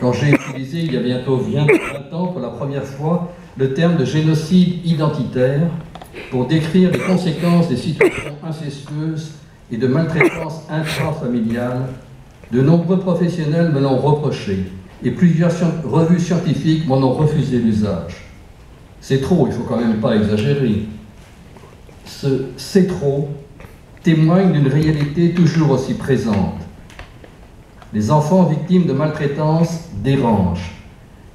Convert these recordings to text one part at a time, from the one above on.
quand j'ai utilisé il y a bientôt 20 ans pour la première fois le terme de génocide identitaire pour décrire les conséquences des situations incestueuses et de maltraitance intrafamiliale. De nombreux professionnels me l'ont reproché et plusieurs revues scientifiques m'en ont refusé l'usage. C'est trop, il ne faut quand même pas exagérer. Ce « c'est trop » témoigne d'une réalité toujours aussi présente. Les enfants victimes de maltraitance dérangent,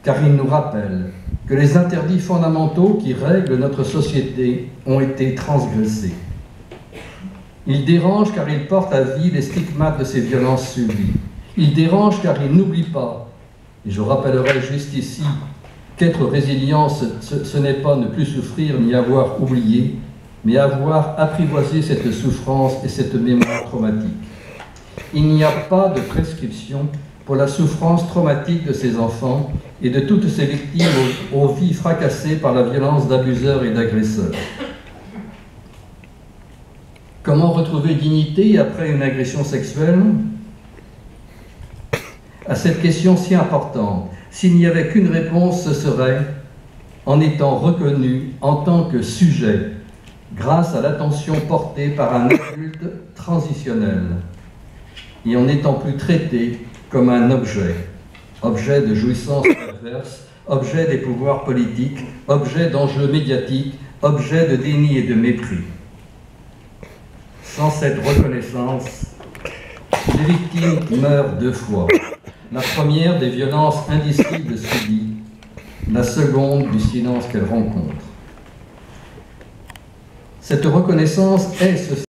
car ils nous rappellent que les interdits fondamentaux qui règlent notre société ont été transgressés. Ils dérangent car ils portent à vie les stigmates de ces violences subies. Ils dérangent car ils n'oublient pas. Et je rappellerai juste ici qu'être résilient, ce n'est pas ne plus souffrir ni avoir oublié, mais avoir apprivoisé cette souffrance et cette mémoire traumatique. Il n'y a pas de prescription pour la souffrance traumatique de ces enfants et de toutes ces victimes aux vies fracassées par la violence d'abuseurs et d'agresseurs. Comment retrouver dignité après une agression sexuelle? À cette question si importante, s'il n'y avait qu'une réponse, ce serait en étant reconnu en tant que sujet, grâce à l'attention portée par un adulte transitionnel, et en n'étant plus traité comme un objet, objet de jouissance perverse, objet des pouvoirs politiques, objet d'enjeux médiatiques, objet de déni et de mépris. Sans cette reconnaissance, les victimes meurent deux fois. La première des violences indicibles subies, la seconde du silence qu'elles rencontrent. Cette reconnaissance est ce